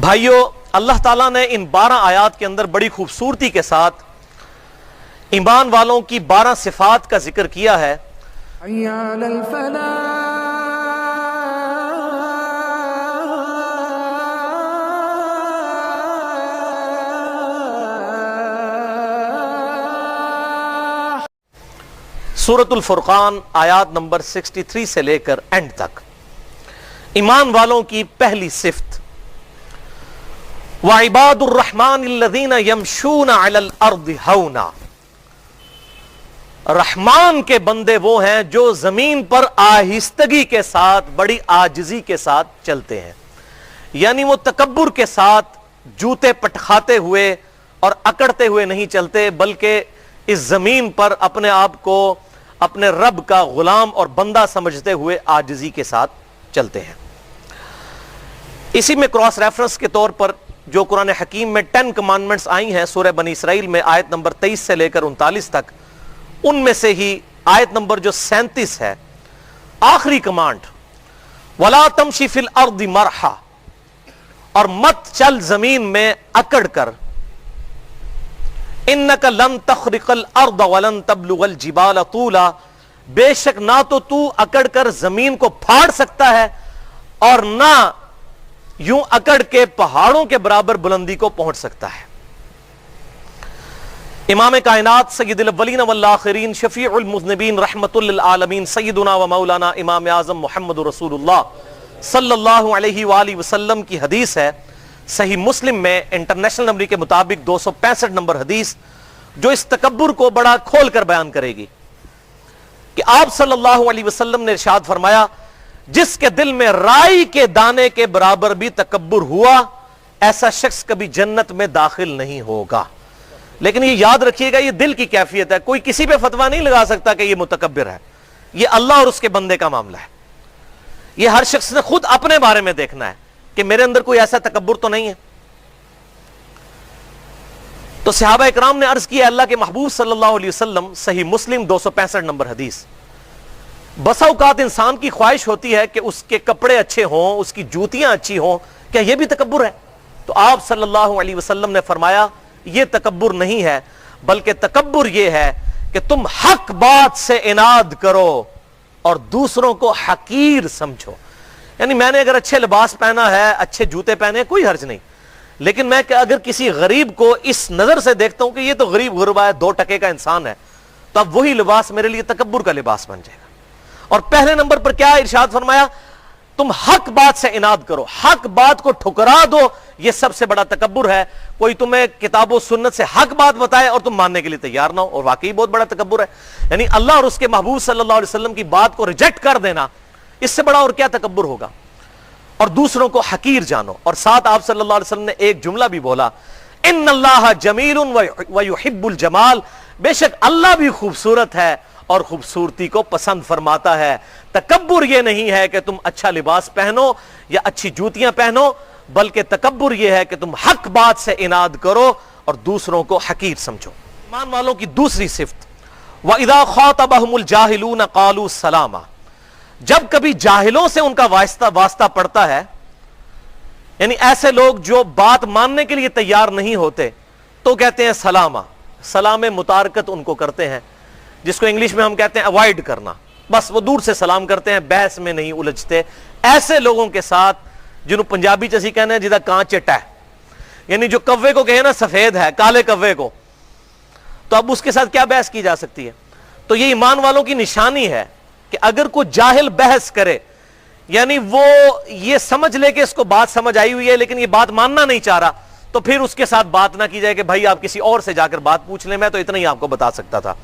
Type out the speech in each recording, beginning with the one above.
بھائیو، اللہ تعالیٰ نے ان 12 آیات کے اندر بڑی خوبصورتی کے ساتھ ایمان والوں کی 12 صفات کا ذکر کیا ہے۔ حی علی الفلاح سورۃ الفرقان آیات نمبر 63 سے لے کر اینڈ تک ایمان والوں کی پہلی صفت، وعباد الرحمن الذین یمشون علی الارض ہونا، رحمان کے بندے وہ ہیں جو زمین پر آہستگی کے ساتھ، بڑی عاجزی کے ساتھ چلتے ہیں، یعنی وہ تکبر کے ساتھ جوتے پٹخاتے ہوئے اور اکڑتے ہوئے نہیں چلتے، بلکہ اس زمین پر اپنے آپ کو اپنے رب کا غلام اور بندہ سمجھتے ہوئے عاجزی کے ساتھ چلتے ہیں۔ اسی میں کراس ریفرنس کے طور پر جو قرآن حکیم میں 10 کمانڈمنٹس آئی ہیں سورہ بنی اسرائیل میں آیت نمبر 23 سے لے کر 39 تک، ان میں سے ہی آیت نمبر جو 37 ہے، آخری کمانڈ وَلَا تَمْشِ فِي الْأَرْضِ مَرْحًا، اور مت چل زمین میں اکڑ کر، اِنَّكَ لَن تَخْرِقَ الْأَرْضَ وَلَن تَبْلُغَ الْجِبَالَ طُولًا، بے شک نہ تو اکڑ کر زمین کو پھاڑ سکتا ہے اور نہ یوں اکڑ کے پہاڑوں کے برابر بلندی کو پہنچ سکتا ہے۔ امام کائنات سید الاولین والآخرین شفیع المذنبین رحمت للعالمین سیدنا و مولانا امام اعظم محمد رسول اللہ صلی اللہ علیہ وآلہ وسلم کی حدیث ہے، صحیح مسلم میں انٹرنیشنل نمبر کے مطابق 265 نمبر حدیث، جو اس تکبر کو بڑا کھول کر بیان کرے گی کہ آپ صلی اللہ علیہ وسلم نے ارشاد فرمایا، جس کے دل میں رائی کے دانے کے برابر بھی تکبر ہوا، ایسا شخص کبھی جنت میں داخل نہیں ہوگا۔ لیکن یہ یاد رکھیے گا، یہ دل کی کیفیت ہے، کوئی کسی پہ فتویٰ نہیں لگا سکتا کہ یہ متکبر ہے، یہ اللہ اور اس کے بندے کا معاملہ ہے۔ یہ ہر شخص نے خود اپنے بارے میں دیکھنا ہے کہ میرے اندر کوئی ایسا تکبر تو نہیں ہے۔ تو صحابہ اکرام نے عرض کیا، اللہ کے محبوب صلی اللہ علیہ وسلم، صحیح مسلم 265 نمبر حدیث، بسا اوقات انسان کی خواہش ہوتی ہے کہ اس کے کپڑے اچھے ہوں، اس کی جوتیاں اچھی ہوں، کیا یہ بھی تکبر ہے؟ تو آپ صلی اللہ علیہ وسلم نے فرمایا، یہ تکبر نہیں ہے، بلکہ تکبر یہ ہے کہ تم حق بات سے اناد کرو اور دوسروں کو حقیر سمجھو۔ یعنی میں نے اگر اچھے لباس پہنا ہے، اچھے جوتے پہنے، کوئی حرج نہیں، لیکن میں اگر کسی غریب کو اس نظر سے دیکھتا ہوں کہ یہ تو غریب غربا ہے، 2 ٹکے کا انسان ہے، تو اب وہی لباس میرے لیے تکبر کا لباس بن جائے گا۔ اور پہلے نمبر پر کیا ارشاد فرمایا؟ تم حق بات سے اناد کرو، حق بات کو ٹھکرا دو، یہ سب سے بڑا تکبر ہے۔ کوئی تمہیں کتاب و سنت سے حق بات بتائے اور تم ماننے کے لیے تیار نہ ہو، اور واقعی بہت بڑا تکبر ہے۔ یعنی اللہ اور اس کے محبوب صلی اللہ علیہ وسلم کی بات کو ریجیکٹ کر دینا، اس سے بڑا اور کیا تکبر ہوگا؟ اور دوسروں کو حقیر جانو۔ اور ساتھ آپ صلی اللہ علیہ وسلم نے ایک جملہ بھی بولا، ان اللہ جمیل ویحب الجمال، بے شک اللہ بھی خوبصورت ہے اور خوبصورتی کو پسند فرماتا ہے۔ تکبر یہ نہیں ہے کہ تم اچھا لباس پہنو یا اچھی جوتیاں پہنو، بلکہ تکبر یہ ہے کہ تم حق بات سے اناد کرو اور دوسروں کو حقیر سمجھو۔ ایمان والوں کی دوسری صفت، وَإِذَا خَاطَبَهُمُ الْجَاهِلُونَ قَالُوا سَلَامًا، جب کبھی جاہلوں سے ان کا واسطہ پڑتا ہے، یعنی ایسے لوگ جو بات ماننے کے لیے تیار نہیں ہوتے، تو کہتے ہیں سلامہ، سلام متارکت ان کو کرتے ہیں، جس کو انگلش میں ہم کہتے ہیں اوائڈ کرنا، بس وہ دور سے سلام کرتے ہیں، بحث میں نہیں الجھتے۔ ایسے لوگوں کے ساتھ جنہوں پنجابی چسی کہنے ہیں جدہ کان چٹا ہے، یعنی جو کوے کو کہے نا سفید ہے، کالے کوے کو، تو اب اس کے ساتھ کیا بحث کی جا سکتی ہے؟ تو یہ ایمان والوں کی نشانی ہے کہ اگر کوئی جاہل بحث کرے، یعنی وہ یہ سمجھ لے کہ اس کو بات سمجھ آئی ہوئی ہے لیکن یہ بات ماننا نہیں چاہ رہا، تو پھر اس کے ساتھ بات نہ کی جائے کہ بھائی آپ کسی اور سے جا کر بات پوچھ لیں، میں تو اتنا ہی آپ کو بتا سکتا تھا۔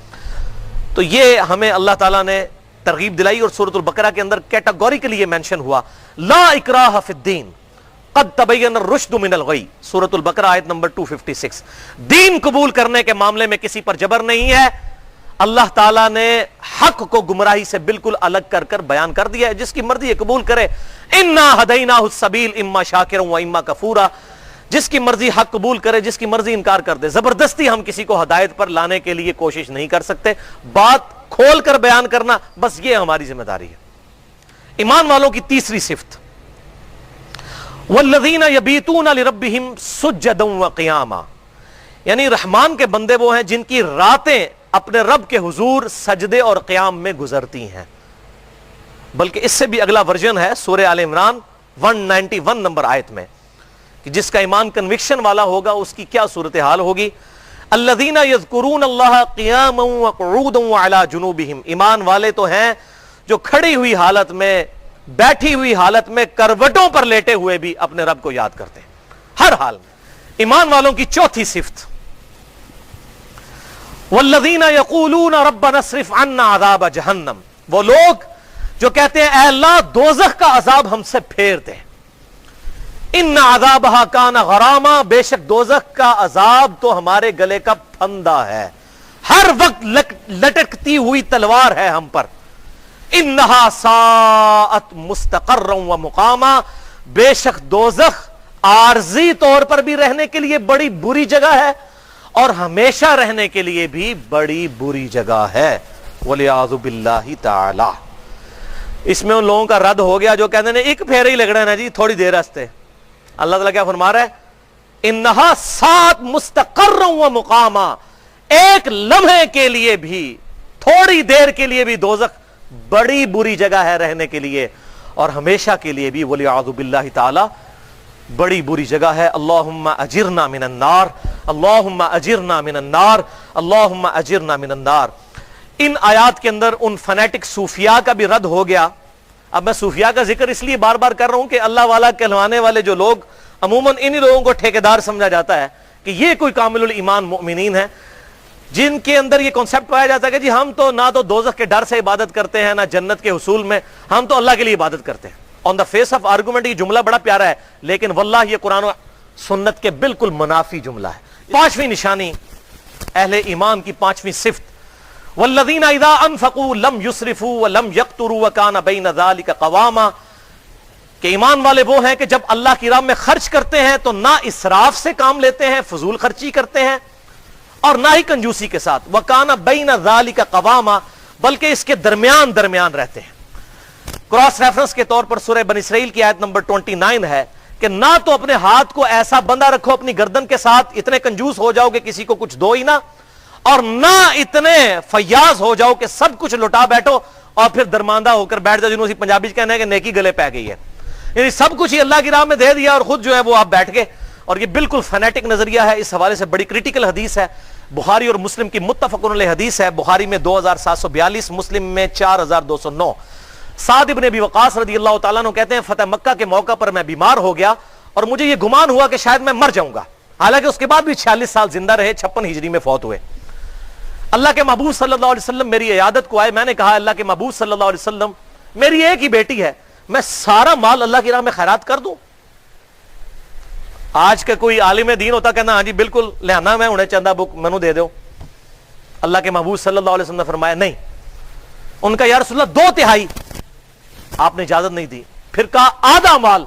تو یہ ہمیں اللہ تعالیٰ نے ترغیب دلائی، اور سورۃ البقرہ کے اندر کیٹاگوریکلی یہ مینشن ہوا، لا اکراہ فی الدین قد تبین الرشد من الغی، سورۃ البقرہ آیت نمبر 256۔ دین قبول کرنے کے معاملے میں کسی پر جبر نہیں ہے، اللہ تعالیٰ نے حق کو گمراہی سے بالکل الگ کر کر بیان کر دیا ہے، جس کی مرضی ہے قبول کرے، انا ہدیناہ السبیل اما شاکرا و اما کفورا، جس کی مرضی حق قبول کرے، جس کی مرضی انکار کر دے۔ زبردستی ہم کسی کو ہدایت پر لانے کے لیے کوشش نہیں کر سکتے، بات کھول کر بیان کرنا بس یہ ہماری ذمہ داری ہے۔ ایمان والوں کی تیسری صفت، والذین یبیتون لربہم سجدا وقیاما، یعنی رحمان کے بندے وہ ہیں جن کی راتیں اپنے رب کے حضور سجدے اور قیام میں گزرتی ہیں۔ بلکہ اس سے بھی اگلا ورژن ہے سورہ آل عمران 191 نمبر آیت میں، کہ جس کا ایمان کنوکشن والا ہوگا اس کی کیا صورتحال ہوگی۔ الذین یذکرون اللہ قیاما وقعودا وعلی جنوبہم، ایمان والے تو ہیں جو کھڑی ہوئی حالت میں، بیٹھی ہوئی حالت میں، کروٹوں پر لیٹے ہوئے بھی اپنے رب کو یاد کرتے ہیں ہر حال میں۔ ایمان والوں کی چوتھی صفت، والذین یقولون ربنا اصرف عنا عذاب جہنم، وہ لوگ جو کہتے ہیں اے اللہ دوزخ کا عذاب ہم سے پھیر دے۔ ان عذابها کان غراما، بے شک دوزخ کا عذاب تو ہمارے گلے کا پھندا ہے، ہر وقت لٹکتی ہوئی تلوار ہے ہم پر۔ انہا ساعت مستقرا و مقاما، بے شک دوزخ عارضی طور پر بھی رہنے کے لیے بڑی بری جگہ ہے اور ہمیشہ رہنے کے لیے بھی بڑی بری جگہ ہے، ولیعوذ باللہ تعالی۔ اس میں ان لوگوں کا رد ہو گیا جو کہتے ہیں ایک پھیرے ہی لگڑا نا جی، تھوڑی دیر راستے۔ اللہ تعالیٰ کیا فرما رہا ہے؟ انہا ساعت مستقرا و مقاما، ایک لمحے کے لیے بھی، تھوڑی دیر کے لیے بھی دوزخ بڑی بری جگہ ہے رہنے کے لیے، اور ہمیشہ کے لیے بھی ولیعوذ باللہ تعالی بڑی بری جگہ ہے۔ اللہم اجرنا من النار، اللہم اجرنا من النار، اللہم اجرنا من النار۔ ان آیات کے اندر ان فنیٹک صوفیاء کا بھی رد ہو گیا۔ اب میں صوفیاء کا ذکر اس لیے بار بار کر رہا ہوں کہ اللہ والا کہلوانے والے جو لوگ عموماً انہی لوگوں کو ٹھیکیدار سمجھا جاتا ہے کہ یہ کوئی کامل الایمان مؤمنین ہیں، جن کے اندر یہ کانسیپٹ پایا جاتا ہے کہ جی ہم تو نہ تو دوزخ کے ڈر سے عبادت کرتے ہیں نہ جنت کے حصول میں، ہم تو اللہ کے لیے عبادت کرتے ہیں۔ آن دا فیس آف آرگومنٹ یہ جملہ بڑا پیارا ہے، لیکن واللہ یہ قرآن و سنت کے بالکل منافی جملہ ہے۔ پانچویں نشانی اہل ایمان کی پانچویں صفت، والذین اذا انفقوا لم یسرفوا ولم یقتروا وکان بین ذلک قواما، کہ ایمان والے وہ ہیں کہ جب اللہ کی راہ میں خرچ کرتے ہیں تو نہ اسراف سے کام لیتے ہیں، فضول خرچی کرتے ہیں، اور نہ ہی کنجوسی کے ساتھ، وکان بین ذلک قواما، بلکہ اس کے درمیان درمیان رہتے ہیں۔ کراس ریفرنس کے طور پر سورہ بنی اسرائیل کی آیت نمبر 29 ہے کہ نہ تو اپنے ہاتھ کو ایسا بندہ رکھو اپنی گردن کے ساتھ، اتنے کنجوس ہو جاؤ کہ کسی کو کچھ دو ہی نہ، اور نہ اتنے فیاض ہو جاؤ کہ سب کچھ لٹا بیٹھو اور پھر درماندہ ہو کر بیٹھ جاؤ، جنہوں سے پنجابی کہنا ہے کہ نیکی گلے پہ گئی ہے، یعنی سب کچھ ہی اللہ کی راہ میں دے دیا اور خود جو ہے وہ آپ بیٹھ گئے۔ اور یہ بالکل فینیٹک نظریہ ہے، اس حوالے سے بڑی کریٹیکل حدیث ہے، بخاری اور مسلم کی متفق علیہ حدیث ہے، بخاری میں 2742، مسلم میں 4209۔ سعد ابن ابی وقاص رضی اللہ تعالیٰ عنہ کہتے ہیں فتح مکہ کے موقع پر میں بیمار ہو گیا اور مجھے یہ گمان ہوا کہ شاید میں مر جاؤں گا، حالانکہ اس کے بعد بھی 46 سال زندہ رہے، 56 ہجری میں فوت ہوئے۔ اللہ کے محبوب صلی اللہ علیہ وسلم میری عیادت کو آئے، میں نے کہا اللہ کے محبوب صلی اللہ علیہ وسلم میری ایک ہی بیٹی ہے، میں سارا مال اللہ کی راہ میں خیرات کر دوں؟ آج کا کوئی عالم دین ہوتا کہنا ہاں جی بالکل لہنا میں انہیں چندہ بک منو دے دو۔ اللہ کے محبوب صلی اللہ علیہ وسلم نے فرمایا نہیں۔ ان کا یا رسول اللہ 2/3، آپ نے اجازت نہیں دی، پھر کہا آدھا مال،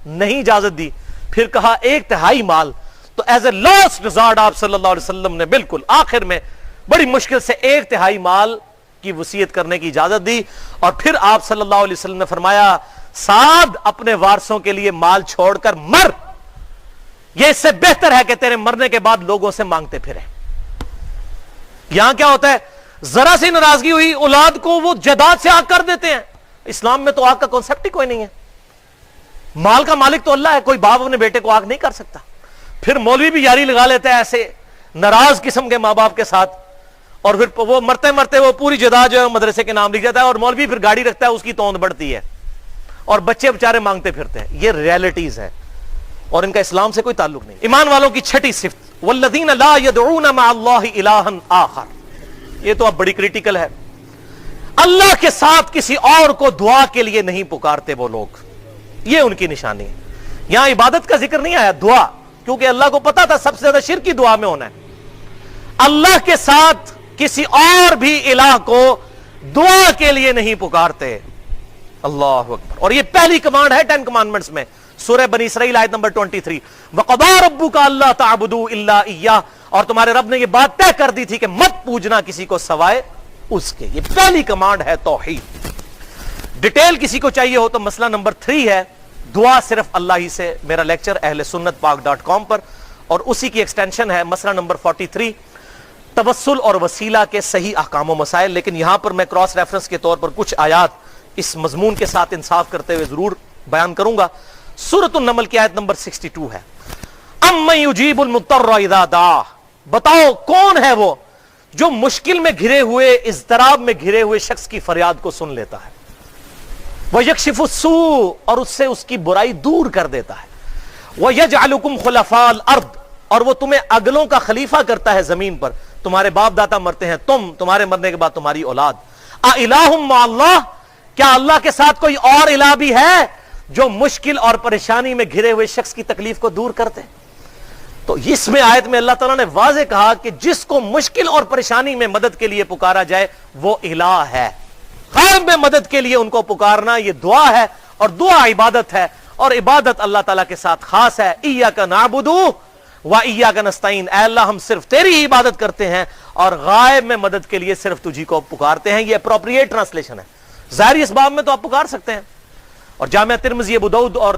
نہیں اجازت دی، پھر کہا 1/3 مال۔ تو ایز اے لاسٹ ریزارٹ آپ صلی اللہ علیہ وسلم نے بالکل آخر میں بڑی مشکل سے 1/3 مال کی وصیت کرنے کی اجازت دی، اور پھر آپ صلی اللہ علیہ وسلم نے فرمایا سعد اپنے وارثوں کے لیے مال چھوڑ کر مر، یہ اس سے بہتر ہے کہ تیرے مرنے کے بعد لوگوں سے مانگتے پھرے۔ یہاں کیا ہوتا ہے، ذرا سی ناراضگی ہوئی اولاد کو وہ جائیداد سے آگ کر دیتے ہیں۔ اسلام میں تو آگ کا کانسیپٹ ہی کوئی نہیں ہے، مال کا مالک تو اللہ ہے، کوئی باپ اپنے بیٹے کو آگ نہیں کر سکتا۔ پھر مولوی بھی یاری لگا لیتا ہے ایسے ناراض قسم کے ماں باپ کے ساتھ، اور پھر وہ مرتے مرتے وہ پوری جائیداد جو ہے مدرسے کے نام لکھ جاتا ہے، اور مولوی پھر گاڑی رکھتا ہے، اس کی توند بڑھتی ہے، اور بچے بیچارے مانگتے پھرتے ہیں۔ یہ ریالٹیز ہے اور ان کا اسلام سے کوئی تعلق نہیں۔ ایمان والوں کی چھٹی صفت، والذین لا يدعون مع اللہ الہا آخر، یہ تو اب بڑی کریٹیکل ہے، اللہ کے ساتھ کسی اور کو دعا کے لیے نہیں پکارتے وہ لوگ، یہ ان کی نشانی ہے۔ یہاں عبادت کا ذکر نہیں آیا، دعا، کیونکہ اللہ کو پتا تھا سب سے زیادہ شرک کی دعا میں ہونا ہے۔ اللہ کے ساتھ کسی اور بھی الہ کو دعا کے لیے نہیں پکارتے، اللہ اکبر۔ اور یہ پہلی کمانڈ ہے 10 کمانڈمنٹس میں، سورہ بنی اسرائیل آیت نمبر 23، وَقَضَىٰ رَبُّكَ أَلَّا تَعْبُدُوا إِلَّا إِيَّاهُ، اور تمہارے رب نے یہ بات طے کر دی تھی کہ مت پوجنا کسی کو سوائے اس کے۔ یہ پہلی کمانڈ ہے توحید۔ ڈیٹیل کسی کو چاہیے ہو تو مسئلہ نمبر 3 ہے دعا صرف اللہ ہی سے. میرا لیکچر اہل سنت پاک.com پر, اور اسی کی ایکسٹینشن ہے مسئلہ نمبر 43 توسل اور وسیلہ کے صحیح احکام و مسائل. لیکن یہاں پر میں کراس ریفرنس کے طور پر کچھ آیات اس مضمون کے ساتھ انصاف کرتے ہوئے ضرور بیان کروں گا. سورۃ النمل کی آیت نمبر 62 ہے, امن یجیب المضطر اذا دعا, بتاؤ کون ہے وہ جو مشکل میں گھرے ہوئے, اضطراب میں گھرے ہوئے شخص کی فریاد کو سن لیتا ہے. وَيَكْشِفُ السُّوءَ, اور اس سے اس کی برائی دور کر دیتا ہے. وَيَجْعَلُكُمْ خُلَفَاءَ الْأَرْضِ, اور وہ تمہیں اگلوں کا خلیفہ کرتا ہے زمین پر. تمہارے باپ دادا مرتے ہیں, تمہارے مرنے کے بعد تمہاری اولاد. اِلَٰهٌ مَّعَ اللَّهِ, کیا اللہ کے ساتھ کوئی اور الہ بھی ہے جو مشکل اور پریشانی میں گھرے ہوئے شخص کی تکلیف کو دور کرتے؟ تو اس میں آیت میں اللہ تعالیٰ نے واضح کہا کہ جس کو مشکل اور پریشانی میں مدد کے لیے پکارا جائے وہ الہ ہے. غیب میں مدد کے لیے ان کو پکارنا یہ دعا ہے, اور دعا عبادت ہے, اور عبادت اللہ تعالیٰ کے ساتھ خاص ہے. ایاک نعبد و ایاک نستعین, اے اللہ ہم صرف تیری ہی عبادت کرتے ہیں اور غائب میں مدد کے لیے صرف تجھی کو پکارتے ہیں. یہ اپروپریٹ ٹرانسلیشن ہے. ظاہری اسباب میں تو آپ پکار سکتے ہیں, اور جامعہ ترمذی, ابو داؤد اور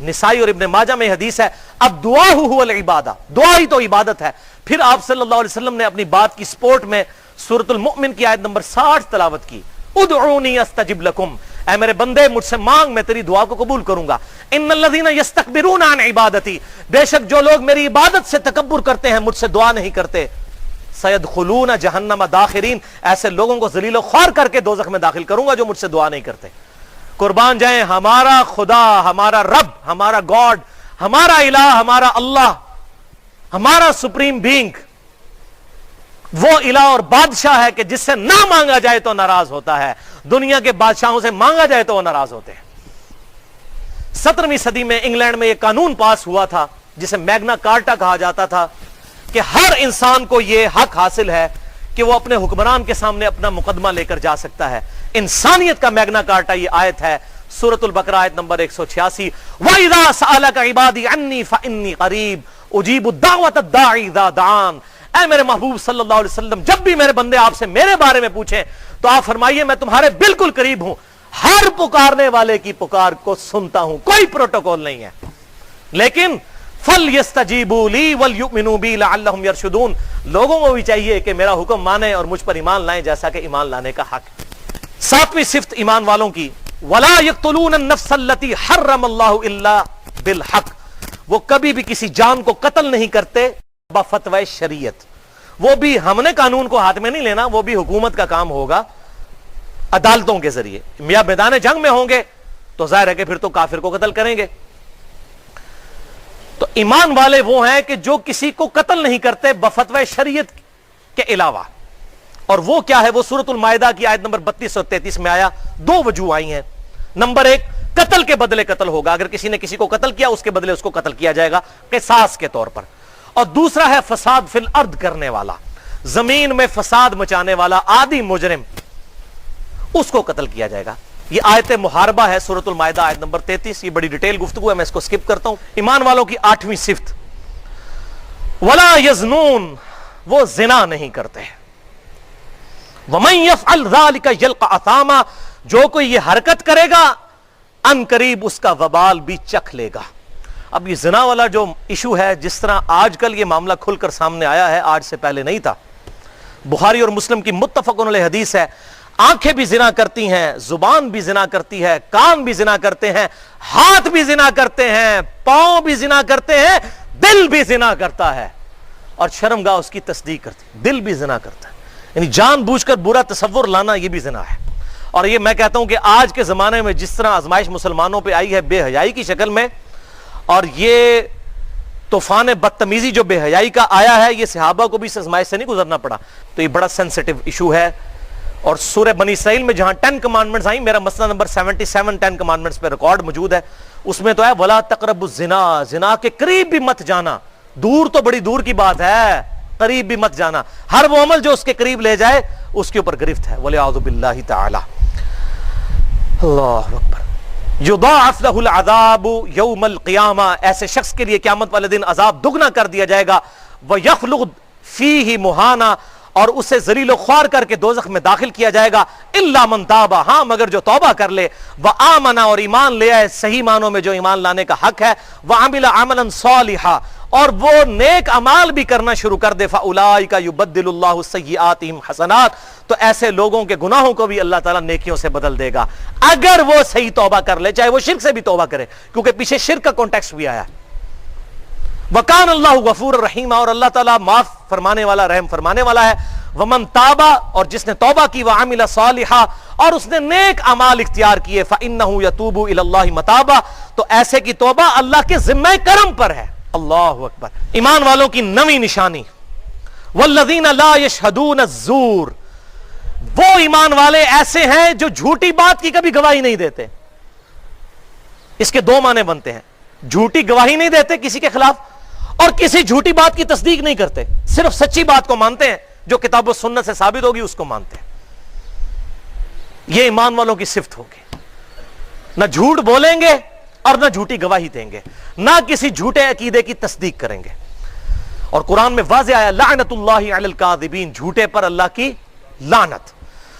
نسائی اور ابن ماجہ میں حدیث ہے, اب دعا هو العبادہ, دعا ہی تو عبادت ہے. پھر آپ صلی اللہ علیہ وسلم نے اپنی بات کی سپورٹ میں سورۃ المؤمن کی آیت نمبر 60 تلاوت کی, ادعونی استجب لکم, اے میرے بندے مجھ سے مانگ میں تیری دعا کو قبول کروں گا. ان الذین یستکبرون عن عبادتی, بے شک جو لوگ میری عبادت سے تکبر کرتے ہیں, مجھ سے دعا نہیں کرتے, سیدخلون جہنم داخرین, ایسے لوگوں کو ذلیل و خوار کر کے دوزخ میں داخل کروں گا جو مجھ سے دعا نہیں کرتے. قربان جائیں ہمارا خدا, ہمارا رب, ہمارا گاڈ, ہمارا الہ, ہمارا اللہ, ہمارا سپریم بینگ وہ الہ اور بادشاہ ہے کہ جس سے نہ مانگا جائے تو ناراض ہوتا ہے. دنیا کے بادشاہوں سے مانگا جائے تو وہ ناراض ہوتے ہیں. 17ویں صدی میں انگلینڈ میں یہ قانون پاس ہوا تھا جسے میگنا کارٹا کہا جاتا تھا کہ ہر انسان کو یہ حق حاصل ہے کہ وہ اپنے حکمران کے سامنے اپنا مقدمہ لے کر جا سکتا ہے. انسانیت کا میگنا کارٹا یہ آیت ہے, سورۃ البقرہ آیت نمبر 186, وَإِذَا سَأَلَكَ عِبَادِي عَنِّي فَإِنِّي قَرِيبٌ أُجِيبُ الدَّعْوَةَ الدَّاعِ إِذَا دَعَانِ. اے میرے محبوب صلی اللہ علیہ وسلم, جب بھی میرے بندے آپ سے میرے بارے میں پوچھیں تو آپ فرمائیے میں تمہارے بالکل قریب ہوں, ہر پکارنے والے کی پکار کو سنتا ہوں, کوئی پروٹوکول نہیں ہے. لیکن فَلْيَسْتَجِيبُوا لِي وَلْيُؤْمِنُوا بِي لَعَلَّهُمْ يَرْشُدُونَ, لوگوں کو بھی چاہیے کہ میرا حکم مانیں اور مجھ پر ایمان لائیں جیسا کہ ایمان لانے کا حق. 7ویں صفت ایمان والوں کی, وَلَا يَقْتُلُونَ النَّفْسَ الَّتِي حَرَّمَ اللَّهُ إِلَّا بِالْحَقِّ, وہ کبھی بھی کسی جان کو قتل نہیں کرتے بفتوی شریعت. وہ بھی ہم نے قانون کو ہاتھ میں نہیں لینا, وہ بھی حکومت کا کام ہوگا عدالتوں کے ذریعے. یا میدان جنگ میں ہوں گے تو ظاہر ہے کہ پھر تو کافر کو قتل کریں گے. تو ایمان والے وہ ہیں کہ جو کسی کو قتل نہیں کرتے بفتوی شریعت کے علاوہ. اور وہ کیا ہے, وہ سورۃ المائدہ کی آیت نمبر 32 اور 33 میں آیا. 2 وجوہ آئی ہیں. نمبر 1, قتل کے بدلے قتل ہوگا, اگر کسی نے کسی کو قتل کیا اس کے بدلے اس کو قتل کیا جائے گا قصاص کے طور پر. اور دوسرا ہے فساد فی الارض کرنے والا, زمین میں فساد مچانے والا عادی مجرم, اس کو قتل کیا جائے گا. یہ آیت محاربہ ہے سورۃ المائدہ آیت نمبر 33. یہ بڑی ڈیٹیل گفتگو ہے, میں اس کو سکپ کرتا ہوں. ایمان والوں کی 8ویں صفت, ولا یزنون, وہ زنا نہیں کرتے. ومن یفعل ذلک یلقى اثاما, جو کوئی یہ حرکت کرے گا ان قریب اس کا وبال بھی چکھ لے گا. اب یہ زنا والا جو ایشو ہے, جس طرح آج کل یہ معاملہ کھل کر سامنے آیا ہے, آج سے پہلے نہیں تھا. بخاری اور مسلم کی متفق علیہ حدیث ہے, آنکھیں بھی زنا کرتی ہیں, زبان بھی زنا کرتی ہے, کان بھی زنا کرتے ہیں, ہاتھ بھی زنا کرتے ہیں, پاؤں بھی زنا کرتے ہیں, دل بھی زنا کرتا ہے, اور شرمگاہ اس کی تصدیق کرتی ہے. دل بھی زنا کرتا ہے, یعنی جان بوجھ کر برا تصور لانا یہ بھی زنا ہے. اور یہ میں کہتا ہوں کہ آج کے زمانے میں جس طرح آزمائش مسلمانوں پہ آئی ہے بے حیائی کی شکل میں, اور یہ طوفان بدتمیزی جو بے حیائی کا آیا ہے, یہ صحابہ کو بھی اس آزمائش سے نہیں گزرنا پڑا. تو یہ بڑا سینسٹیو ایشو ہے. اور سورہ بنی اسرائیل میں جہاں 10 کمانڈمنٹس آئیں, میرا مسئلہ نمبر 77 10 کمانڈمنٹس پہ ریکارڈ موجود ہے, اس میں تو ہے ولا تقربوا الزنا, زنا کے قریب بھی مت جانا. دور تو بڑی دور کی بات ہے, قریب بھی مت جانا. ہر وہ عمل جو اس کے قریب لے جائے اس کے اوپر گرفت ہے. وَلِعَوْذُ بِاللَّهِ تَعَالَى. اللہ اکبر. یضاعف له العذاب یوم القیامہ, ایسے شخص کے لیے قیامت والے دن عذاب دگنا کر دیا جائے گا. وَيَخْلُقْ فِيهِ مُهَانًا, اور اسے ذلیل و خوار کر کے دوزخ میں داخل کیا جائے گا الا من تابا، ہاں مگر جو توبہ کر لے، وآمن اور ایمان لے آئے صحیح معنوں میں جو ایمان لانے کا حق ہے، وعمل عملا صالحا اور وہ نیک اعمال بھی کرنا شروع کر دے، فاولئک یبدل اللہ سیئاتہم حسنات تو ایسے لوگوں کے گناہوں کو بھی اللہ تعالیٰ نیکیوں سے بدل دے گا اگر وہ صحیح توبہ کر لے، چاہے وہ شرک سے بھی توبہ کرے، کیونکہ پیچھے شرک کا کانٹیکسٹ بھی آیا ہے۔ وَكَانَ اللَّهُ غَفُورًا رَحِيمًا اور اللہ تعالیٰ معاف فرمانے والا، رحم فرمانے والا ہے۔ وَمَن تَابَ اور جس نے توبہ کی، وَعَمِلَ صَالِحًا اور اس نے نیک اعمال اختیار کیے، فَإِنَّهُ يَتُوبُ إِلَى اللَّهِ مَتَابًا تو ایسے کی توبہ اللہ کے ذمہ کرم پر ہے۔ اللہ اکبر۔ ایمان والوں کی نویں نشانی، وَالَّذِينَ لَا يَشْهَدُونَ الزُّورَ وہ ایمان والے ایسے ہیں جو جھوٹی بات کی کبھی گواہی نہیں دیتے۔ اس کے دو معنی بنتے ہیں، جھوٹی گواہی نہیں دیتے کسی کے خلاف اور کسی جھوٹی بات کی تصدیق نہیں کرتے، صرف سچی بات کو مانتے ہیں جو کتاب و سنت سے ثابت ہوگی اس کو مانتے ہیں۔ یہ ایمان والوں کی صفت ہوگی، نہ جھوٹ بولیں گے اور نہ جھوٹی گواہی دیں گے، نہ کسی جھوٹے عقیدے کی تصدیق کریں گے۔ اور قرآن میں واضح آیا لعنت اللہ علی الکاذبین، جھوٹے پر اللہ کی لعنت۔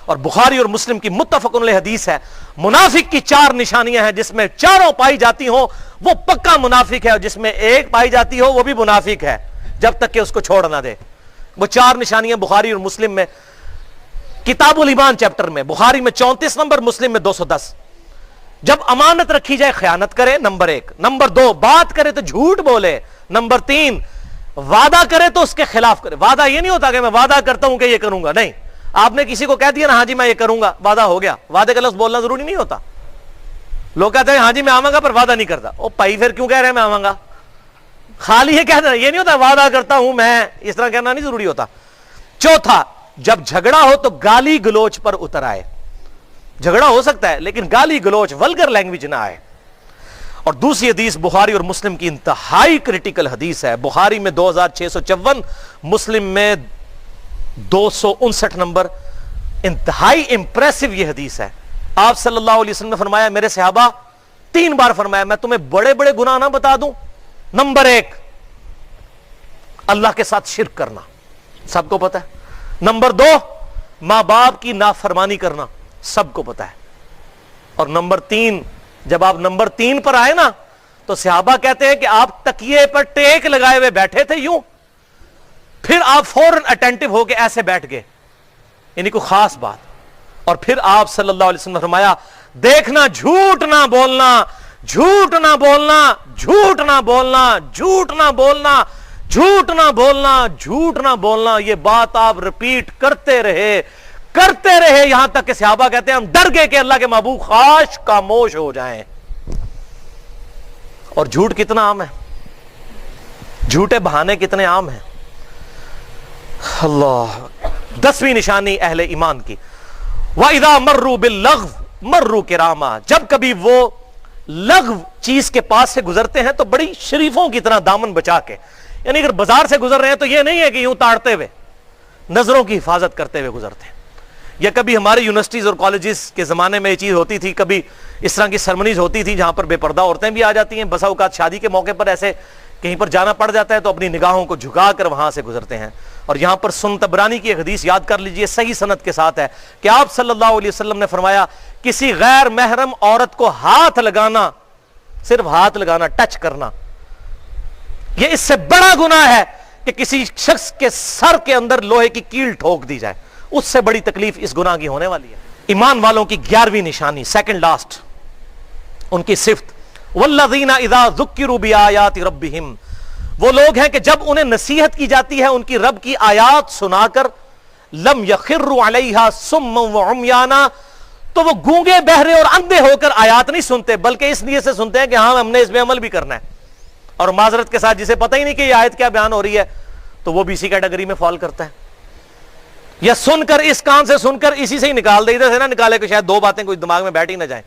اور بخاری اور مسلم کی متفق علیہ حدیث ہے، منافق کی 4 نشانیاں ہیں، جس میں چاروں پائی جاتی ہوں وہ پکا منافق ہے، اور جس میں ایک پائی جاتی ہو وہ بھی منافق ہے جب تک کہ اس کو چھوڑ نہ دے۔ وہ 4 نشانیاں بخاری اور مسلم میں، کتاب الایمان چیپٹر میں، بخاری میں 34 نمبر، مسلم میں 210۔ جب امانت رکھی جائے خیانت کرے، نمبر 1۔ نمبر 2 بات کرے تو جھوٹ بولے، نمبر 3 وعدہ کرے تو اس کے خلاف کرے۔ وعدہ یہ نہیں ہوتا کہ میں وعدہ کرتا ہوں کہ یہ کروں گا، نہیں، آپ نے کسی کو کہہ دیا نا ہاں جی میں یہ کروں گا، وعدہ ہو گیا۔ وعدے کا لفظ بولنا ضروری نہیں ہوتا۔ لوگ کہتے ہیں ہاں جی میں آواں گا پر وعدہ نہیں کرتا۔ او بھائی پھر کیوں کہہ رہے ہیں میں آواں گا؟ خالی یہ کہہ رہے، یہ نہیں ہوتا وعدہ کرتا ہوں میں، اس طرح کہنا نہیں ضروری ہوتا۔ چوتھا، جب جھگڑا ہو تو گالی گلوچ پر اتر آئے۔ جھگڑا ہو سکتا ہے لیکن گالی گلوچ، ولگر لینگویج نہ آئے۔ اور دوسری حدیث بخاری اور مسلم کی انتہائی کریٹیکل حدیث ہے، بخاری میں 2654، مسلم میں 259 نمبر، انتہائی امپریسو یہ حدیث ہے۔ آپ صلی اللہ علیہ وسلم نے فرمایا، میرے صحابہ 3 بار فرمایا، میں تمہیں بڑے بڑے گناہ نہ بتا دوں؟ نمبر 1 اللہ کے ساتھ شرک کرنا، سب کو پتا ہے۔ نمبر 2 ماں باپ کی نافرمانی کرنا، سب کو پتا ہے۔ اور نمبر 3 جب آپ نمبر 3 پر آئے نا تو صحابہ کہتے ہیں کہ آپ تکیے پر ٹیک لگائے ہوئے بیٹھے تھے یوں، پھر آپ فوراً اٹینٹو ہو کے ایسے بیٹھ گئے، یعنی کوئی خاص بات۔ اور پھر آپ صلی اللہ علیہ وسلم نے فرمایا، دیکھنا جھوٹ نہ بولنا، جھوٹ نہ بولنا، جھوٹ نہ بولنا، جھوٹ نہ بولنا، جھوٹ نہ بولنا، جھوٹ نہ بولنا۔ یہ بات آپ رپیٹ کرتے رہے یہاں تک کہ صحابہ کہتے ہیں ہم ڈر گئے کہ اللہ کے محبوب خاش خاموش ہو جائیں۔ اور جھوٹ کتنا عام ہے، جھوٹے بہانے کتنے عام ہیں۔ اللہ۔ 10ویں نشانی اہل ایمان کی، وَإِذَا مَرُّوا بِاللَّغْوِ مَرُّوا كِرَامًا جب کبھی وہ لغو چیز کے پاس سے گزرتے ہیں تو بڑی شریفوں کی طرح دامن بچا کے، یعنی اگر بازار سے گزر رہے ہیں تو یہ نہیں ہے کہ یوں تاڑتے ہوئے، نظروں کی حفاظت کرتے ہوئے گزرتے ہیں۔ یا کبھی ہمارے یونیورسٹیز اور کالجز کے زمانے میں یہ چیز ہوتی تھی، کبھی اس طرح کی سرمنیز ہوتی تھی جہاں پر بے پردہ عورتیں بھی آ جاتی ہیں، بسا اوقات شادی کے موقع پر ایسے کہیں پر جانا پڑ جاتا ہے تو اپنی نگاہوں کو جھکا کر وہاں سے گزرتے ہیں۔ اور یہاں پر سنن طبرانی کی ایک حدیث یاد کر لیجئے، صحیح سند کے ساتھ ہے کہ آپ صلی اللہ علیہ وسلم نے فرمایا، کسی غیر محرم عورت کو ہاتھ لگانا، صرف ہاتھ لگانا، ٹچ کرنا، یہ اس سے بڑا گناہ ہے کہ کسی شخص کے سر کے اندر لوہے کی کیل ٹھوک دی جائے، اس سے بڑی تکلیف اس گناہ کی ہونے والی ہے۔ ایمان والوں کی 11ویں نشانی، سیکنڈ لاسٹ، ان کی صفت، والذین اذا ذکروا بآیات ربہم وہ لوگ ہیں کہ جب انہیں نصیحت کی جاتی ہے ان کی رب کی آیات سنا کر، لم یخروا علیہا صما وعمیانا تو وہ گونگے بہرے اور اندھے ہو کر آیات نہیں سنتے، بلکہ اس نیت سے سنتے ہیں کہ ہاں ہم نے اس پہ عمل بھی کرنا ہے۔ اور معذرت کے ساتھ جسے پتہ ہی نہیں کہ یہ آیت کیا بیان ہو رہی ہے تو وہ بھی اسی کیٹیگری میں فال کرتا ہے، یا سن کر اس کان سے سن کر اسی سے ہی نکال دے، ادھر سے نہ نکالے کہ شاید 2 باتیں کوئی دماغ میں بیٹھ ہی نہ جائیں،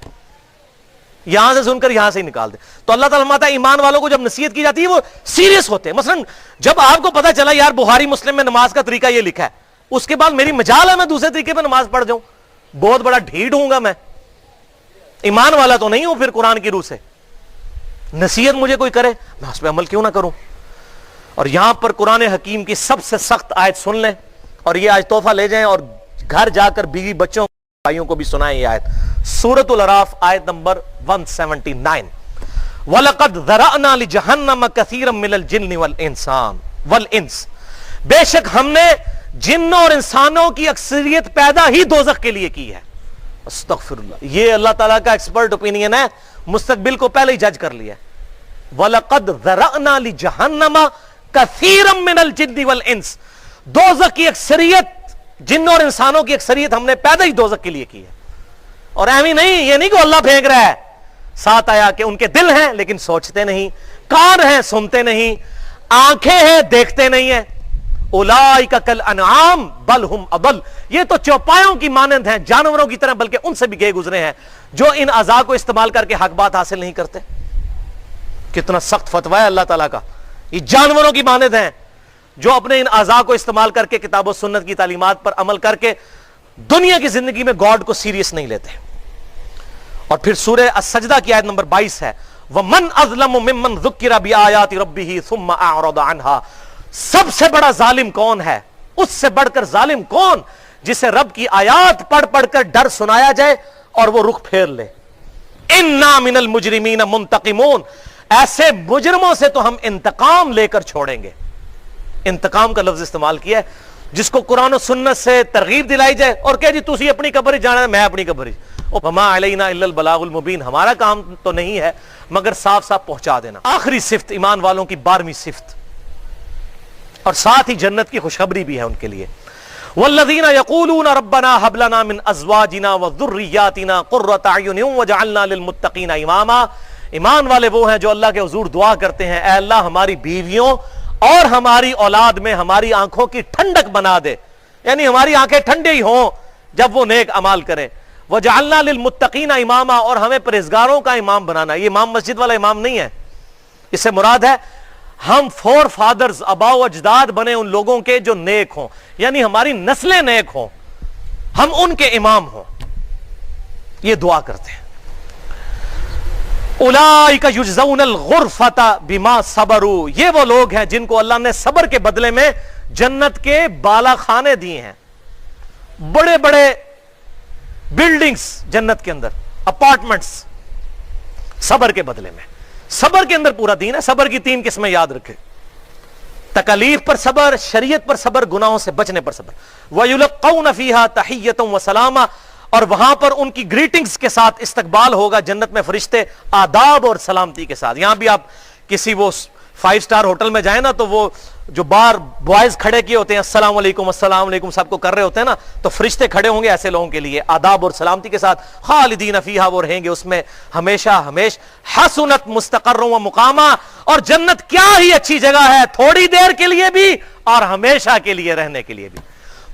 یہاں سے سن کر یہاں سے ہی نکال دے۔ تو اللہ تعالیٰ فرماتا ہے ایمان والوں کو جب نصیحت کی جاتی ہے وہ سیریس ہوتے ہیں۔ مثلا جب آپ کو پتا چلا یار بخاری مسلم میں نماز کا طریقہ یہ لکھا ہے، اس کے بعد میری مجال ہے میں دوسرے طریقے پہ نماز پڑھ جاؤں، بہت بڑا ڈھیٹ ہوں گا میں، ایمان والا تو نہیں ہوں پھر قرآن کی روح سے۔ نصیحت مجھے کوئی کرے میں اس پہ عمل کیوں نہ کروں۔ اور یہاں پر قرآن حکیم کی سب سے سخت آیت سن لیں، اور یہ آج تحفہ لے جائیں اور گھر جا کر بیوی بچوں بھائیوں کو بھی سنائیں یہ آیت، سورۃ الاعراف آیت نمبر 179، وَلَقَدْ ذَرَأْنَا لِجَهَنَّمَ كَثِيرًا مِنَ الْجِنِّ وَالْإِنسِ، بے شک ہم نے جنوں اور انسانوں کی اکثریت پیدا ہی دوزخ کے لیے کی ہے۔ استغفر اللہ، یہ اللہ تعالیٰ کا ایکسپرٹ اوپینین ہے، مستقبل کو پہلے ہی جج کر لیا ہے۔ وَلَقَدْ ذَرَأْنَا لِجَهَنَّمَ كَثِيرًا مِنَ الْجِنِّ وَالْإِنسِ، دوزخ کی اکثریت، جنوں اور انسانوں کی اکثریت ہم نے پیدا ہی دوزخ کے لیے کی ہے۔ اور ایویں نہیں، یہ نہیں کہ اللہ پھینک رہا ہے، ساتھ آیا کہ ان کے دل ہیں لیکن سوچتے نہیں، کان ہیں سنتے نہیں، آنکھیں ہیں دیکھتے نہیں ہیں۔ اولئک کالانعام بل ہم اضل، یہ تو چوپایوں کی مانند ہیں، جانوروں کی طرح، بلکہ ان سے بھی گئے گزرے ہیں جو ان اعضاء کو استعمال کر کے حق بات حاصل نہیں کرتے۔ کتنا سخت فتویٰ ہے اللہ تعالیٰ کا، یہ جانوروں کی مانند ہیں جو اپنے ان اعضاء کو استعمال کر کے کتاب و سنت کی تعلیمات پر عمل کر کے دنیا کی زندگی میں گاڈ کو سیریس نہیں لیتے۔ اور پھر سورہ السجدہ کی آیت نمبر 22 ہے، وَمَنْ أَظْلَمُ مِمَّنْ ذُكِّرَ بِآيَاتِ رَبِّهِ ثُمَّ أَعْرَضَ عَنْهَا، سب سے بڑا ظالم کون ہے، اس سے بڑھ کر ظالم کون، جسے رب کی آیات پڑھ پڑھ کر ڈر سنایا جائے اور وہ رخ پھیر لے۔ إِنَّا مِنَ الْمُجْرِمِينَ مُنْتَقِمُونَ، ایسے مجرموں سے تو ہم انتقام لے کر چھوڑیں گے۔ انتقام کا لفظ استعمال کیا ہے، جس کو قرآن و سنت سے ترغیب دلائی جائے اور کہ جی تسی اپنی قبر جانا ہے، میں اپنی قبر، وما علینا الا البلاغ المبین، ہمارا کام تو نہیں ہے مگر صاف صاف پہنچا دینا۔ آخری صفت ایمان والوں کی 12ویں صفت، اور ساتھ ہی جنت کی خوشخبری بھی ہے ان کے لیے، والذین یقولون ربنا هب لنا من ازواجنا وذریاتنا قرۃ اعین واجعلنا للمتقین اماما، ایمان والے وہ ہیں جو اللہ کے حضور دعا کرتے ہیں، اے اللہ ہماری بیویوں اور ہماری اولاد میں ہماری آنکھوں کی ٹھنڈک بنا دے، یعنی ہماری آنکھیں ٹھنڈی ہی ہوں جب وہ نیک اعمال کریں، وَجَعَلْنَا لِلْمُتَّقِينَ اماما، اور ہمیں پرہیزگاروں کا امام بنانا۔ یہ امام مسجد والا امام نہیں ہے، اس سے مراد ہے ہم فور فادرز، آباء و اجداد بنے ان لوگوں کے جو نیک ہوں، یعنی ہماری نسلیں نیک ہوں، ہم ان کے امام ہوں، یہ دعا کرتے ہیں۔ اولئک یجزون الغرفۃ بما صبروا، یہ وہ لوگ ہیں جن کو اللہ نے صبر کے بدلے میں جنت کے بالا خانے دیے ہیں، بڑے بڑے بلڈنگز جنت کے اندر، اپارٹمنٹس، صبر کے بدلے میں۔ صبر کے اندر پورا دین ہے۔ صبر کی 3 قسمیں یاد رکھے، تکالیف پر صبر، شریعت پر صبر، گناہوں سے بچنے پر صبر۔ وَيُلَقَّوْنَ فِيهَا تَحِيَّةً وَسَلَامًا، اور وہاں پر ان کی گریٹنگز کے ساتھ استقبال ہوگا جنت میں فرشتے آداب اور سلامتی کے ساتھ۔ یہاں بھی آپ کسی وہ 5 سٹار ہوٹل میں جائیں نا تو وہ جو بار بوائز کھڑے کیے ہوتے ہیں السلام علیکم السلام علیکم سب کو کر رہے ہوتے ہیں نا، تو فرشتے کھڑے ہوں گے ایسے لوگوں کے لیے آداب اور سلامتی کے ساتھ، خالدین فیہا، وہ رہیں گے اس میں ہمیشہ ہمیش، حسنت مستقر و مقامہ، اور جنت کیا ہی اچھی جگہ ہے، تھوڑی دیر کے لیے بھی اور ہمیشہ کے لیے رہنے کے لیے بھی۔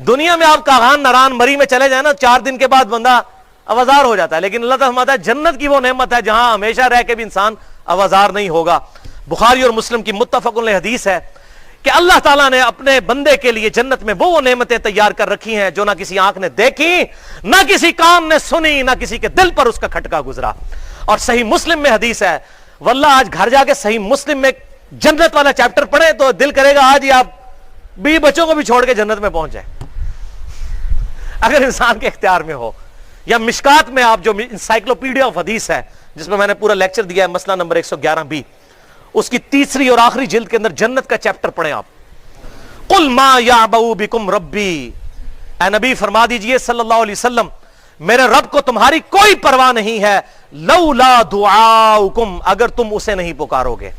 دنیا میں آپ کاغان نران مری میں چلے جائیں نا، 4 دن کے بعد بندہ اوازار ہو جاتا ہے، لیکن اللہ تعالیٰ فرماتا ہے جنت کی وہ نعمت ہے جہاں ہمیشہ رہ کے بھی انسان اوازار نہیں ہوگا۔ بخاری اور مسلم کی متفق علیہ حدیث ہے کہ اللہ تعالیٰ نے اپنے بندے کے لیے جنت میں وہ نعمتیں تیار کر رکھی ہیں جو نہ کسی آنکھ نے دیکھی، نہ کسی کان نے سنی، نہ کسی کے دل پر اس کا کھٹکا گزرا۔ اور صحیح مسلم میں حدیث ہے، واللہ آج گھر جا کے صحیح مسلم میں جنت والا چیپٹر پڑھیں تو دل کرے گا آج ہی آپ بیوی بچوں کو بھی چھوڑ کے جنت میں پہنچ جائیں، اگر انسان کے اختیار میں ہو۔ یا مشکات میں آپ جو انسائکلوپیڈیا آف حدیث ہے جس میں میں نے پورا لیکچر دیا ہے، مسئلہ نمبر 111B، اس کی 3 اور آخری جلد کے اندر جنت کا چیپٹر پڑھیں آپ۔ قل ما یعبؤ بکم ربی، اے نبی فرما دیجئے صلی اللہ علیہ وسلم میرے رب کو تمہاری کوئی پرواہ نہیں ہے، لولا دعاؤکم، اگر تم اسے نہیں پکارو گے،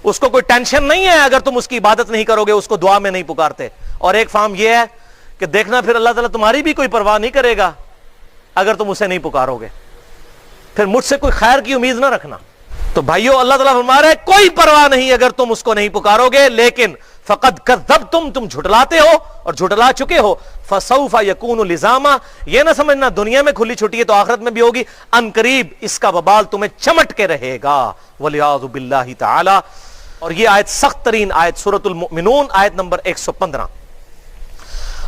اس کو کوئی ٹینشن نہیں ہے اگر تم اس کی عبادت نہیں کرو گے، اس کو دعا میں نہیں پکارتے۔ اور ایک فہم یہ ہے کہ دیکھنا پھر اللہ تعالیٰ تمہاری بھی کوئی پرواہ نہیں کرے گا اگر تم اسے نہیں پکارو گے، پھر مجھ سے کوئی خیر کی امید نہ رکھنا۔ تو بھائیو اللہ تعالیٰ فرما رہا ہے کوئی پرواہ نہیں اگر تم اس کو نہیں پکارو گے، لیکن فقد کذبتم، تم جھٹلاتے ہو اور جھٹلا چکے ہو، فسوف یکون لزاما، یہ نہ سمجھنا دنیا میں کھلی چھٹی ہے تو آخرت میں بھی ہوگی، ان قریب اس کا وبال تمہیں چمٹ کے رہے گا، والعیاذ باللہ تعالی۔ اور یہ آیت سخت ترین آیت سورۃ المؤمنون آیت نمبر 115،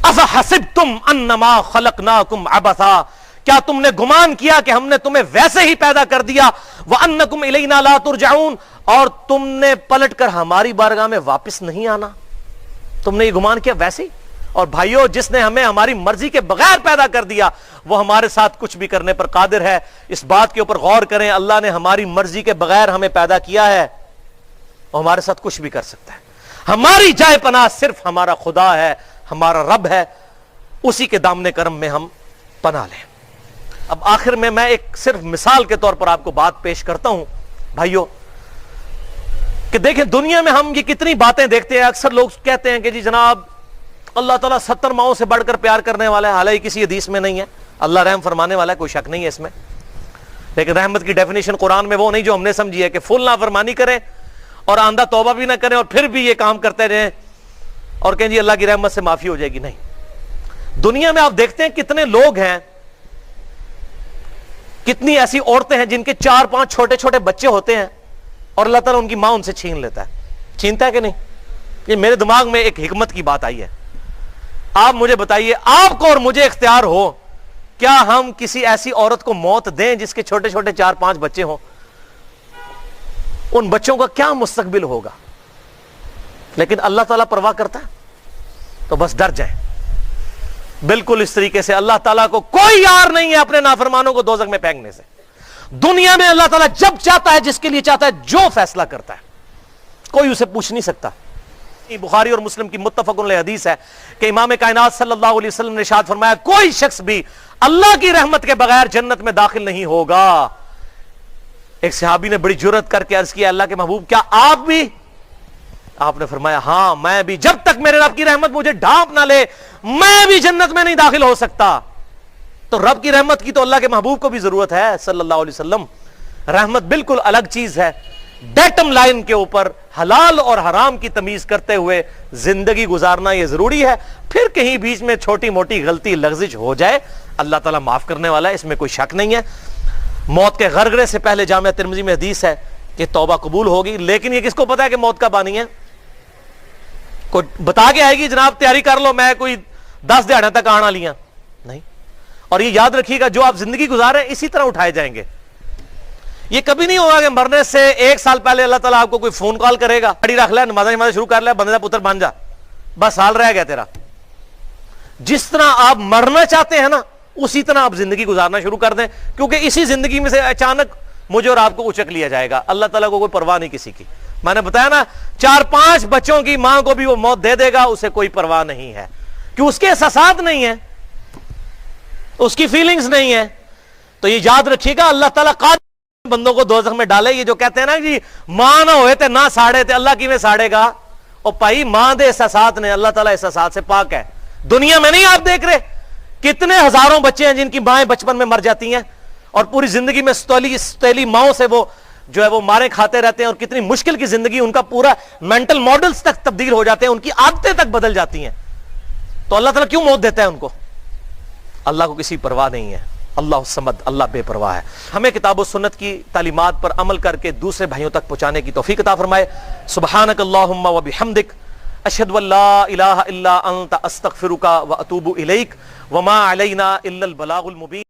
افحسبتم انما خلقناکم عبثا، کیا تم نے گمان کیا کہ ہم نے تمہیں ویسے ہی پیدا کر دیا، وَأَنَّكُمْ إِلَيْنَا لَا تُرْجَعُونَ، اور تم نے پلٹ کر ہماری بارگاہ میں واپس نہیں آنا، تم نے یہ گمان کیا ویسے ہی، اور بھائیوں جس نے ہمیں ہماری مرضی کے بغیر پیدا کر دیا وہ ہمارے ساتھ کچھ بھی کرنے پر قادر ہے. اس بات کے اوپر غور کریں, اللہ نے ہماری مرضی کے بغیر ہمیں پیدا کیا ہے, وہ ہمارے ساتھ کچھ بھی کر سکتا ہے. ہماری جائے پناہ صرف ہمارا خدا ہے, ہمارا رب ہے, اسی کے دامن کرم میں ہم پناہ لیں. اب آخر میں ایک صرف مثال کے طور پر آپ کو بات پیش کرتا ہوں بھائیوں, کہ دیکھیں دنیا میں ہم یہ کتنی باتیں دیکھتے ہیں. اکثر لوگ کہتے ہیں کہ جی جناب اللہ تعالیٰ 70 ماؤں سے بڑھ کر پیار کرنے والا ہے, حالانکہ کسی حدیث میں نہیں ہے. اللہ رحم فرمانے والا ہے, کوئی شک نہیں ہے اس میں, لیکن رحمت کی ڈیفینیشن قرآن میں وہ نہیں جو ہم نے سمجھی ہے کہ فل نافرمانی کریں اور آندہ توبہ بھی نہ کریں اور پھر بھی یہ کام کرتے رہیں اور کہیں جی اللہ کی رحمت سے معافی ہو جائے گی. نہیں, دنیا میں آپ دیکھتے ہیں کتنے لوگ ہیں, کتنی ایسی عورتیں ہیں جن کے 4-5 چھوٹے چھوٹے بچے ہوتے ہیں اور اللہ تعالیٰ ان کی ماں ان سے چھین لیتا ہے. چھینتا ہے کہ نہیں؟ یہ میرے دماغ میں ایک حکمت کی بات آئی ہے. آپ مجھے بتائیے, آپ کو اور مجھے اختیار ہو, کیا ہم کسی ایسی عورت کو موت دیں جس کے چھوٹے چھوٹے 4-5 بچے ہوں؟ ان بچوں کا کیا مستقبل ہوگا؟ لیکن اللہ تعالیٰ پرواہ کرتا ہے, تو بس ڈر جائیں. بالکل اس طریقے سے اللہ تعالیٰ کو کوئی یار نہیں ہے اپنے نافرمانوں کو دوزخ میں پھینکنے سے. دنیا میں اللہ تعالیٰ جب چاہتا ہے جس کے لیے چاہتا ہے جو فیصلہ کرتا ہے, کوئی اسے پوچھ نہیں سکتا. بخاری اور مسلم کی متفق علیہ حدیث ہے کہ امام کائنات صلی اللہ علیہ وسلم نے ارشاد فرمایا, کوئی شخص بھی اللہ کی رحمت کے بغیر جنت میں داخل نہیں ہوگا. ایک صحابی نے بڑی جرأت کر کے عرض کیا, اللہ کے محبوب کیا آپ بھی؟ آپ نے فرمایا ہاں میں بھی, جب تک میرے رب کی رحمت مجھے ڈھانپ نہ لے میں بھی جنت میں نہیں داخل ہو سکتا. تو رب کی رحمت کی تو اللہ کے محبوب کو بھی ضرورت ہے صلی اللہ علیہ وسلم. رحمت بالکل الگ چیز ہے. ڈیٹم لائن کے اوپر حلال اور حرام کی تمیز کرتے ہوئے زندگی گزارنا یہ ضروری ہے. پھر کہیں بیچ میں چھوٹی موٹی غلطی لغزش ہو جائے, اللہ تعالیٰ معاف کرنے والا ہے, اس میں کوئی شک نہیں ہے. موت کے غرغرے سے پہلے جامعہ ترمذی میں حدیث ہے کہ توبہ قبول ہوگی, لیکن یہ کس کو پتا ہے کہ موت کب آنی ہے؟ کوئی بتا کے آئے گی جناب تیاری کر لو میں کوئی 10 دہاڑے تک آنا لیا نہیں. اور یہ یاد رکھیے گا جو آپ زندگی گزارے اسی طرح اٹھائے جائیں گے. یہ کبھی نہیں ہوگا کہ مرنے سے 1 سال پہلے اللہ تعالیٰ آپ کو کوئی فون کال کرے گا, گاڑی رکھ لے, نماز شروع کر لے, بندے دا پتر بن جا, بس سال رہ گیا تیرا. جس طرح آپ مرنا چاہتے ہیں نا اسی طرح آپ زندگی گزارنا شروع کر دیں, کیونکہ اسی زندگی میں سے اچانک مجھے اور آپ کو اچک لیا جائے گا. اللہ تعالیٰ کو کوئی پرواہ نہیں کسی کی. میں نے بتایا نا 4-5 بچوں کی ماں کو بھی وہ موت دے دے گا, اسے کوئی پرواہ نہیں ہے, کہ اس کے احساسات نہیں ہیں, اس کی فیلنگز نہیں ہیں. تو یہ یاد رکھیے گا اللہ تعالیٰ قادر بندوں کو دوزخ میں ڈالے. یہ جو کہتے ہیں نا جی ماں نہ ہوئے تے نہ ساڑے تے, اللہ کی میں ساڑے گا. اور بھائی ماں دے احساسات نے, اللہ تعالیٰ احساسات سے پاک ہے. دنیا میں نہیں آپ دیکھ رہے کتنے ہزاروں بچے ہیں جن کی مائیں بچپن میں مر جاتی ہیں اور پوری زندگی میں ستیلی ماؤں سے وہ جو ہے وہ مارے کھاتے رہتے ہیں, اور کتنی مشکل کی زندگی, ان کا پورا مینٹل ماڈلز تک تبدیل ہو جاتے ہیں, ان کی عادتیں تک بدل جاتی ہیں. تو اللہ تعالیٰ کیوں موت دیتا ہے ان کو؟ اللہ کو کسی پرواہ نہیں ہے. اللہ الصمد, اللہ بے پرواہ ہے. ہمیں کتاب و سنت کی تعلیمات پر عمل کر کے دوسرے بھائیوں تک پہنچانے کی توفیق عطا فرمائے. سبحانک اللہم و بحمدک, اشہد ان لا الہ الا انت, استغفرک و اتوب الیک, وما علینا الا البلاغ المبین.